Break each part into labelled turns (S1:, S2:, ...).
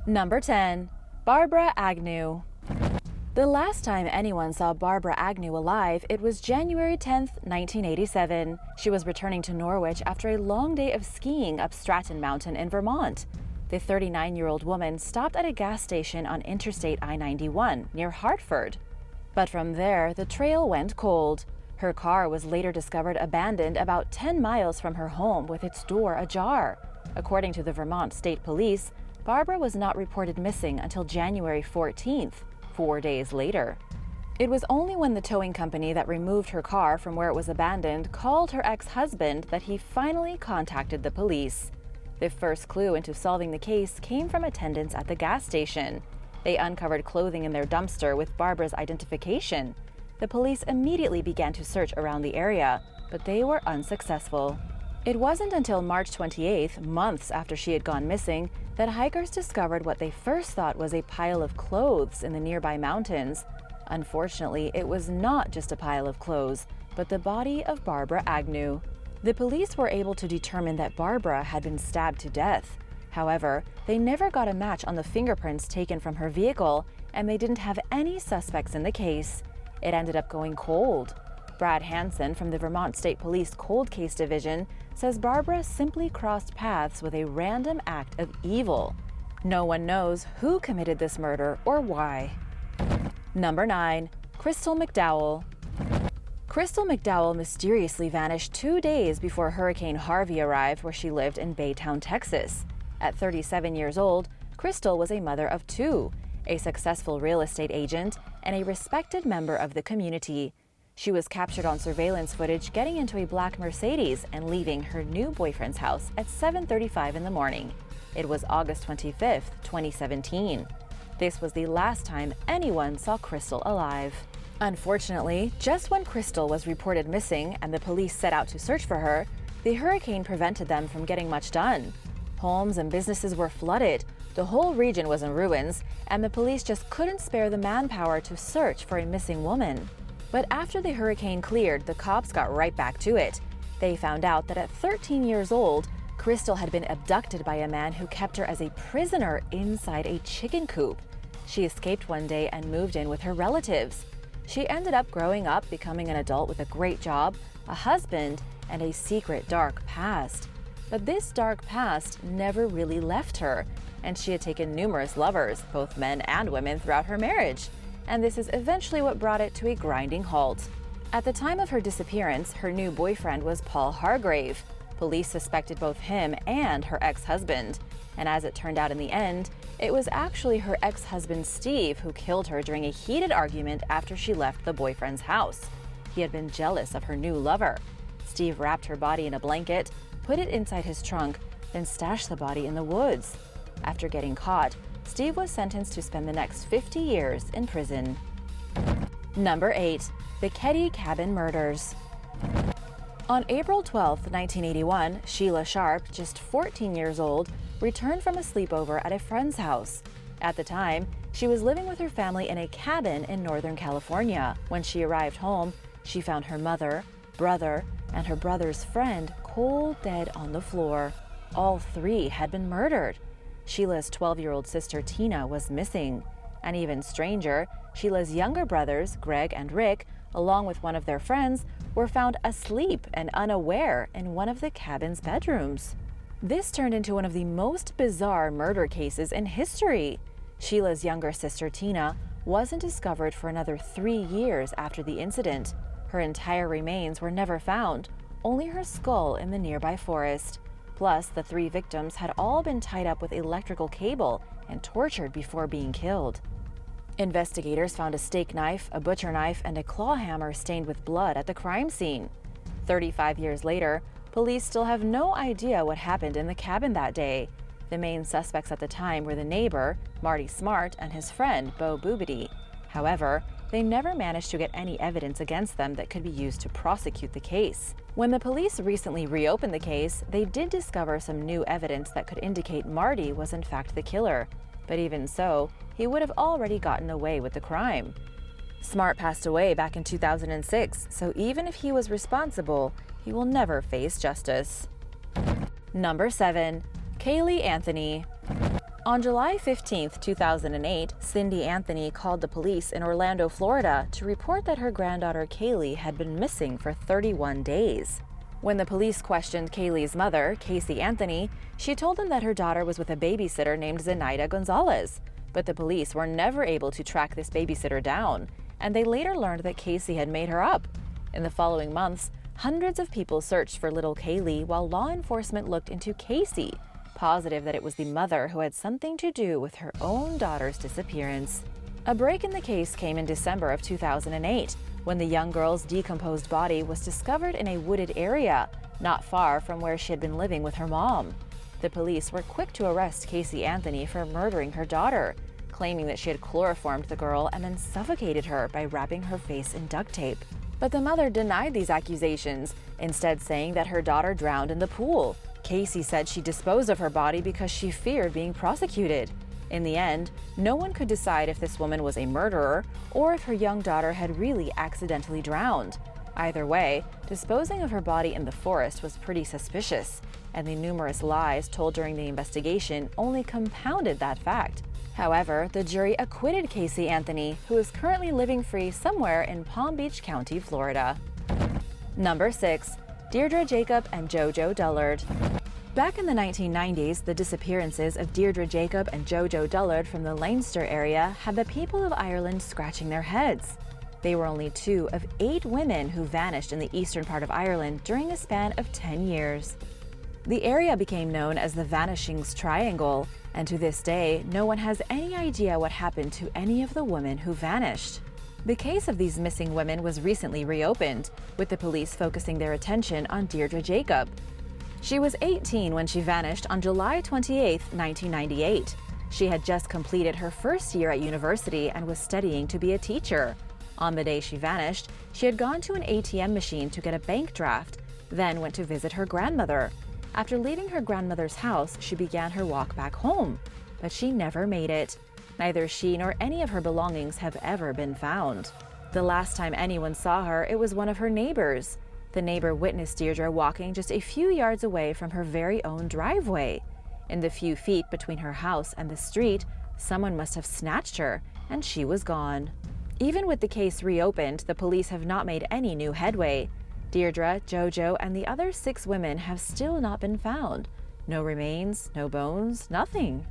S1: Number 10. Barbara Agnew. The last time anyone saw Barbara Agnew alive, it was January 10, 1987. She was returning to Norwich after a long day of skiing up Stratton Mountain in Vermont. The 39-year-old woman stopped at a gas station on Interstate I-91 near Hartford. But from there, the trail went cold. Her car was later discovered abandoned about 10 miles from her home with its door ajar. According to the Vermont State Police, Barbara was not reported missing until January 14th, 4 days later. It was only when the towing company that removed her car from where it was abandoned called her ex-husband that he finally contacted the police. The first clue into solving the case came from attendants at the gas station. They uncovered clothing in their dumpster with Barbara's identification. The police immediately began to search around the area, but they were unsuccessful. It wasn't until March 28th, months after she had gone missing, that hikers discovered what they first thought was a pile of clothes in the nearby mountains. Unfortunately, it was not just a pile of clothes, but the body of Barbara Agnew. The police were able to determine that Barbara had been stabbed to death. However, they never got a match on the fingerprints taken from her vehicle, and they didn't have any suspects in the case. It ended up going cold. Brad Hanson from the Vermont State Police Cold Case Division says Barbara simply crossed paths with a random act of evil. No one knows who committed this murder or why. Number 9. Crystal McDowell. Crystal McDowell mysteriously vanished 2 days before Hurricane Harvey arrived where she lived in Baytown, Texas. At 37 years old, Crystal was a mother of 2, a successful real estate agent, and a respected member of the community. She was captured on surveillance footage getting into a black Mercedes and leaving her new boyfriend's house at 7:35 in the morning. It was August 25, 2017. This was the last time anyone saw Crystal alive. Unfortunately, just when Crystal was reported missing and the police set out to search for her, the hurricane prevented them from getting much done. Homes and businesses were flooded, the whole region was in ruins, and the police just couldn't spare the manpower to search for a missing woman. But after the hurricane cleared, the cops got right back to it. They found out that at 13 years old, Crystal had been abducted by a man who kept her as a prisoner inside a chicken coop. She escaped one day and moved in with her relatives. She ended up growing up, becoming an adult with a great job, a husband, and a secret dark past. But this dark past never really left her, and she had taken numerous lovers, both men and women, throughout her marriage. And this is eventually what brought it to a grinding halt. At the time of her disappearance, her new boyfriend was Paul Hargrave. Police suspected both him and her ex-husband. And as it turned out in the end, it was actually her ex-husband Steve who killed her during a heated argument after she left the boyfriend's house. He had been jealous of her new lover. Steve wrapped her body in a blanket, put it inside his trunk, then stashed the body in the woods. After getting caught, Steve was sentenced to spend the next 50 years in prison. Number 8. The Ketty Cabin Murders. On April 12, 1981, Sheila Sharp, just 14 years old, returned from a sleepover at a friend's house. At the time, she was living with her family in a cabin in Northern California. When she arrived home, she found her mother, brother, and her brother's friend cold dead on the floor. All 3 had been murdered. Sheila's 12-year-old sister Tina was missing. And even stranger, Sheila's younger brothers, Greg and Rick, along with one of their friends, were found asleep and unaware in one of the cabin's bedrooms. This turned into one of the most bizarre murder cases in history. Sheila's younger sister Tina wasn't discovered for another 3 years after the incident. Her entire remains were never found, only her skull in the nearby forest. Plus, the 3 victims had all been tied up with electrical cable and tortured before being killed. Investigators found a steak knife, a butcher knife, and a claw hammer stained with blood at the crime scene. 35 years later, police still have no idea what happened in the cabin that day. The main suspects at the time were the neighbor, Marty Smart, and his friend, Bo Boobity. However, they never managed to get any evidence against them that could be used to prosecute the case. When the police recently reopened the case, they did discover some new evidence that could indicate Marty was in fact the killer. But even so, he would have already gotten away with the crime. Smart passed away back in 2006, so even if he was responsible, he will never face justice. Number 7. Kaylee Anthony. On July 15, 2008, Cindy Anthony called the police in Orlando, Florida, to report that her granddaughter Kaylee had been missing for 31 days. When the police questioned Kaylee's mother, Casey Anthony, she told them that her daughter was with a babysitter named Zenaida Gonzalez. But the police were never able to track this babysitter down, and they later learned that Casey had made her up. In the following months, hundreds of people searched for little Kaylee while law enforcement looked into Casey, positive that it was the mother who had something to do with her own daughter's disappearance. A break in the case came in December of 2008, when the young girl's decomposed body was discovered in a wooded area, not far from where she had been living with her mom. The police were quick to arrest Casey Anthony for murdering her daughter, claiming that she had chloroformed the girl and then suffocated her by wrapping her face in duct tape. But the mother denied these accusations, instead saying that her daughter drowned in the pool. Casey said she disposed of her body because she feared being prosecuted. In the end, no one could decide if this woman was a murderer or if her young daughter had really accidentally drowned. Either way, disposing of her body in the forest was pretty suspicious, and the numerous lies told during the investigation only compounded that fact. However, the jury acquitted Casey Anthony, who is currently living free somewhere in Palm Beach County, Florida. Number 6. Deirdre Jacob and JoJo Dullard. Back in the 1990s, the disappearances of Deirdre Jacob and JoJo Dullard from the Leinster area had the people of Ireland scratching their heads. They were only 2 of 8 women who vanished in the eastern part of Ireland during a span of 10 years. The area became known as the Vanishings Triangle, and to this day, no one has any idea what happened to any of the women who vanished. The case of these missing women was recently reopened, with the police focusing their attention on Deirdre Jacob. She was 18 when she vanished on July 28, 1998. She had just completed her first year at university and was studying to be a teacher. On the day she vanished, she had gone to an ATM machine to get a bank draft, then went to visit her grandmother. After leaving her grandmother's house, she began her walk back home, but she never made it. Neither she nor any of her belongings have ever been found. The last time anyone saw her, it was one of her neighbors. The neighbor witnessed Deirdre walking just a few yards away from her very own driveway. In the few feet between her house and the street, someone must have snatched her, and she was gone. Even with the case reopened, the police have not made any new headway. Deirdre, JoJo, and the other 6 women have still not been found. No remains, no bones, nothing.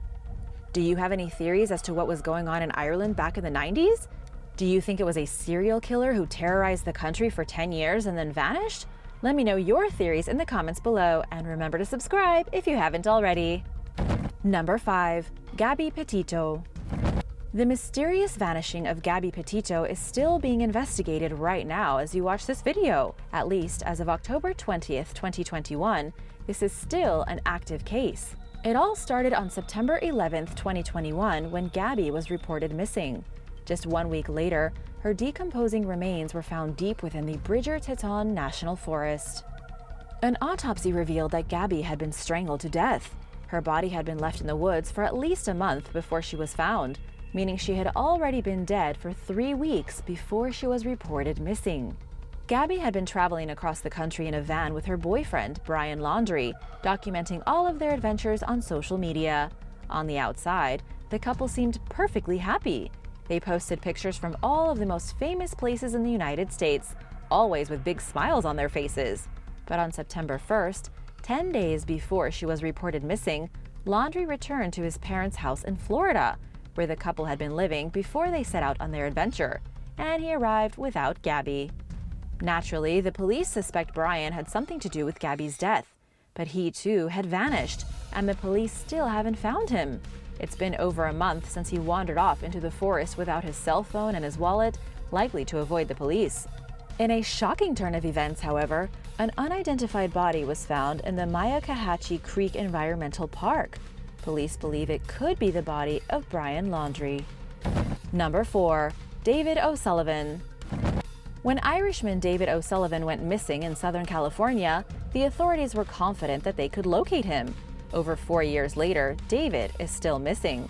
S1: Do you have any theories as to what was going on in Ireland back in the 90s? Do you think it was a serial killer who terrorized the country for 10 years and then vanished? Let me know your theories in the comments below, and remember to subscribe if you haven't already. Number 5. Gabby Petito. The mysterious vanishing of Gabby Petito is still being investigated right now as you watch this video. At least as of October 20th, 2021, this is still an active case. It all started on September 11th, 2021, when Gabby was reported missing. Just 1 week later, her decomposing remains were found deep within the Teton National Forest. An autopsy revealed that Gabby had been strangled to death. Her body had been left in the woods for at least a month before she was found, meaning she had already been dead for 3 weeks before she was reported missing. Gabby had been traveling across the country in a van with her boyfriend, Brian Laundrie, documenting all of their adventures on social media. On the outside, the couple seemed perfectly happy. They posted pictures from all of the most famous places in the United States, always with big smiles on their faces. But on September 1st, 10 days before she was reported missing, Laundrie returned to his parents' house in Florida, where the couple had been living before they set out on their adventure, and he arrived without Gabby. Naturally, the police suspect Brian had something to do with Gabby's death, but he too had vanished, and the police still haven't found him. It's been over a month since he wandered off into the forest without his cell phone and his wallet, likely to avoid the police. In a shocking turn of events, however, an unidentified body was found in the Myakkahatchee Creek Environmental Park. Police believe it could be the body of Brian Laundrie. Number 4. David O'Sullivan. When Irishman David O'Sullivan went missing in Southern California, the authorities were confident that they could locate him. Over 4 years later, David is still missing.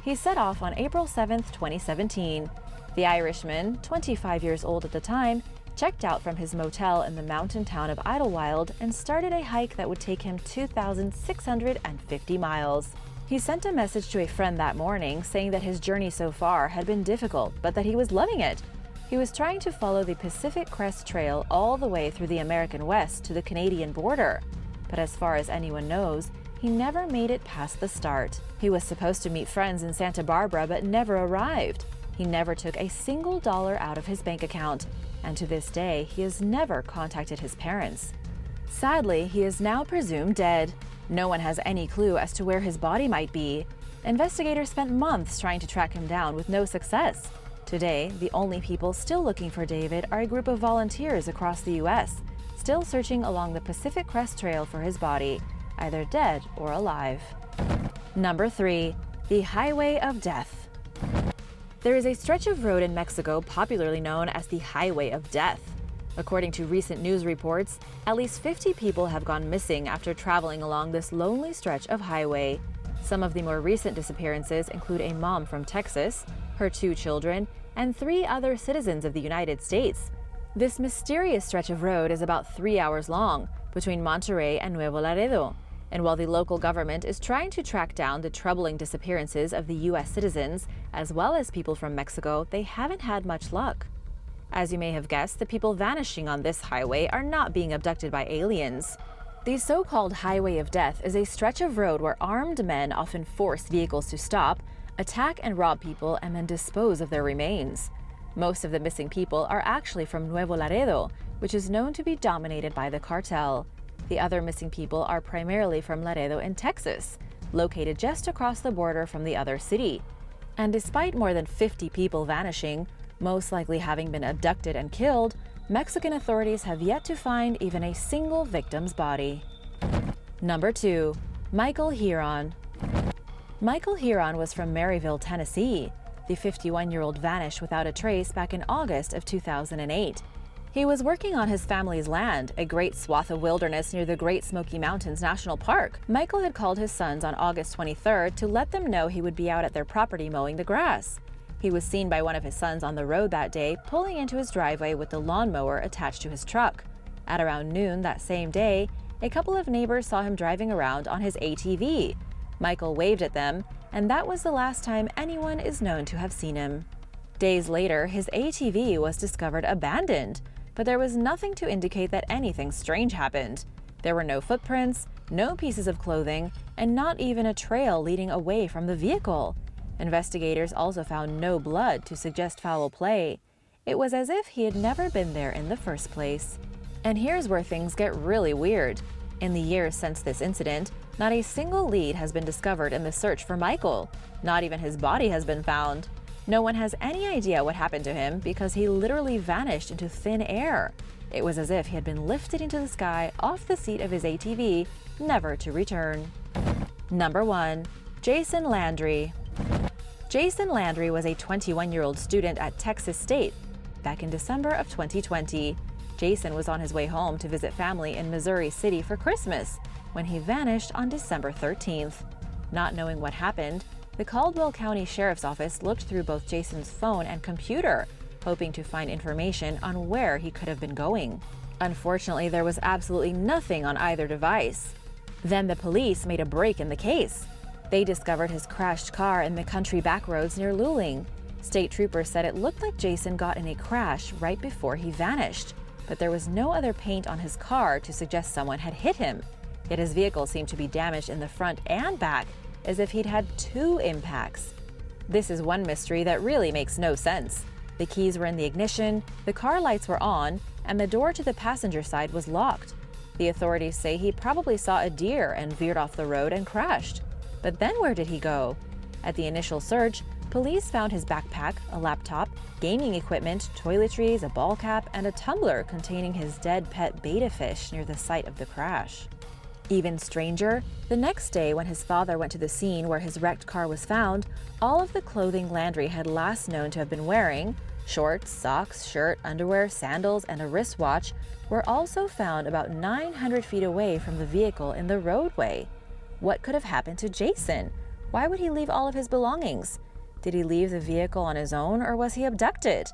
S1: He set off on April 7, 2017. The Irishman, 25 years old at the time, checked out from his motel in the mountain town of Idlewild and started a hike that would take him 2,650 miles. He sent a message to a friend that morning saying that his journey so far had been difficult, but that he was loving it. He was trying to follow the Pacific Crest Trail all the way through the American West to the Canadian border. But as far as anyone knows, he never made it past the start. He was supposed to meet friends in Santa Barbara but never arrived. He never took a single dollar out of his bank account, and to this day, he has never contacted his parents. Sadly, he is now presumed dead. No one has any clue as to where his body might be. Investigators spent months trying to track him down with no success. Today, the only people still looking for David are a group of volunteers across the U.S., still searching along the Pacific Crest Trail for his body, either dead or alive. Number 3. The Highway of Death. There is a stretch of road in Mexico popularly known as the Highway of Death. According to recent news reports, at least 50 people have gone missing after traveling along this lonely stretch of highway. Some of the more recent disappearances include a mom from Texas, her 2 children, and 3 other citizens of the United States. This mysterious stretch of road is about 3 hours long, between Monterrey and Nuevo Laredo. And while the local government is trying to track down the troubling disappearances of the U.S. citizens, as well as people from Mexico, they haven't had much luck. As you may have guessed, the people vanishing on this highway are not being abducted by aliens. The so-called Highway of Death is a stretch of road where armed men often force vehicles to stop, attack and rob people, and then dispose of their remains. Most of the missing people are actually from Nuevo Laredo, which is known to be dominated by the cartel. The other missing people are primarily from Laredo in Texas, located just across the border from the other city. And despite more than 50 people vanishing, most likely having been abducted and killed, Mexican authorities have yet to find even a single victim's body. Number 2. Michael Huron. Michael Huron was from Maryville, Tennessee. The 51-year-old vanished without a trace back in August of 2008. He was working on his family's land, a great swath of wilderness near the Great Smoky Mountains National Park. Michael had called his sons on August 23rd to let them know he would be out at their property mowing the grass. He was seen by one of his sons on the road that day, pulling into his driveway with the lawnmower attached to his truck. At around noon that same day, a couple of neighbors saw him driving around on his ATV. Michael waved at them, and that was the last time anyone is known to have seen him. Days later, his ATV was discovered abandoned, but there was nothing to indicate that anything strange happened. There were no footprints, no pieces of clothing, and not even a trail leading away from the vehicle. Investigators also found no blood to suggest foul play. It was as if he had never been there in the first place. And here's where things get really weird. In the years since this incident, not a single lead has been discovered in the search for Michael. Not even his body has been found. No one has any idea what happened to him because he literally vanished into thin air. It was as if he had been lifted into the sky off the seat of his ATV, never to return. Number 1. Jason Landry. Jason Landry was a 21-year-old student at Texas State. Back in December of 2020, Jason was on his way home to visit family in Missouri City for Christmas when he vanished on December 13th. Not knowing what happened, the Caldwell County Sheriff's Office looked through both Jason's phone and computer, hoping to find information on where he could have been going. Unfortunately, there was absolutely nothing on either device. Then the police made a break in the case. They discovered his crashed car in the country backroads near Luling. State troopers said it looked like Jason got in a crash right before he vanished, but there was no other paint on his car to suggest someone had hit him. Yet his vehicle seemed to be damaged in the front and back, as if he'd had 2 impacts. This is one mystery that really makes no sense. The keys were in the ignition, the car lights were on, and the door to the passenger side was locked. The authorities say he probably saw a deer and veered off the road and crashed. But then where did he go? At the initial search, police found his backpack, a laptop, gaming equipment, toiletries, a ball cap, and a tumbler containing his dead pet betta fish near the site of the crash. Even stranger, the next day when his father went to the scene where his wrecked car was found, all of the clothing Landry had last known to have been wearing, shorts, socks, shirt, underwear, sandals, and a wristwatch, were also found about 900 feet away from the vehicle in the roadway. What could have happened to Jason? Why would he leave all of his belongings? Did he leave the vehicle on his own, or was he abducted?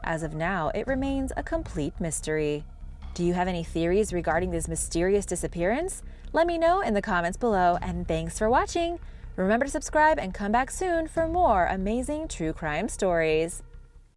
S1: As of now, it remains a complete mystery. Do you have any theories regarding this mysterious disappearance? Let me know in the comments below, and thanks for watching! Remember to subscribe and come back soon for more amazing true crime stories.